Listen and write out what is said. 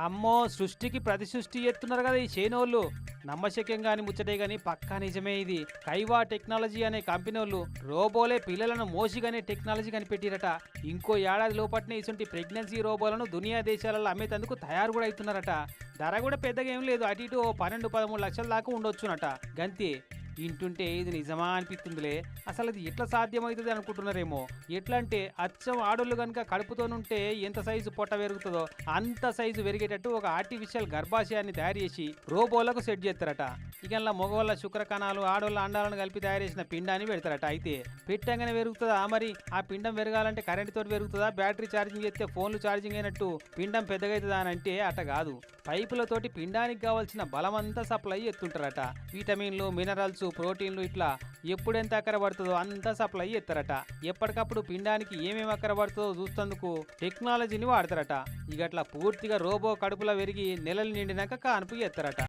అమ్మో! సృష్టికి ప్రతి సృష్టి చేస్తున్నారు కదా ఈ చైనోళ్ళు. నమ్మశక్యం గాని ముచ్చటే గాని పక్కా నిజమే ఇది. కైవా టెక్నాలజీ అనే కంపెనోళ్ళు రోబోలే పిల్లలను మోసిగనే టెక్నాలజీ కనిపెట్టిరట. ఇంకో ఏడాది లోపట్నే ఇసుంటి ప్రెగ్నెన్సీ రోబోలను దునియా దేశాలలో అమ్మేతందుకు తయారు కూడా అవుతున్నారట. ధర కూడా పెద్దగా ఏం లేదు. అటు ఇటు ఓ 12, 13 లక్షల దాకా ఉండొచ్చునట. గంతే. ఇంటుంటే ఇది నిజమా అనిపిస్తుందిలే. అసలు అది ఎట్లా సాధ్యమవుతుంది అనుకుంటున్నారేమో. ఎట్లా అంటే అచ్చం ఆడోళ్ళు కనుక కడుపుతోనుంటే ఎంత సైజు పొట్ట పెరుగుతుందో అంత సైజు పెరిగేటట్టు ఒక ఆర్టిఫిషియల్ గర్భాశయాన్ని తయారు చేసి రోబోలకు సెట్ చేస్తారట. ఇక మగవాళ్ళ శుక్రకణాలు ఆడోళ్ళ అండాలను కలిపి తయారు చేసిన పిండాన్ని పెడతారట. అయితే పెట్టంగానే పెరుగుతుందా మరి? ఆ పిండం పెరగాలంటే కరెంట్ తోటి పెరుగుతుందా? బ్యాటరీ ఛార్జింగ్ చేస్తే ఫోన్లు ఛార్జింగ్ అయినట్టు పిండం పెద్దగా అవుతుందా అని అంటే అట కాదు. పైపులతోటి పిండానికి కావాల్సిన బలమంతా సప్లై ఎత్తుంటారట. విటమిన్లు, మినరల్స్, ప్రోటీన్లు ఇట్లా ఎప్పుడెంత అక్కర పడుతుందో అంతా సప్లై ఎత్తారట. ఎప్పటికప్పుడు పిండానికి ఏమేమి అక్కర పడుతుందో చూస్తందుకు టెక్నాలజీని వాడతారట. ఇక అట్లా పూర్తిగా రోబో కడుపులో పెరిగి నెలలు నిండినాక కానుపు ఎత్తారట.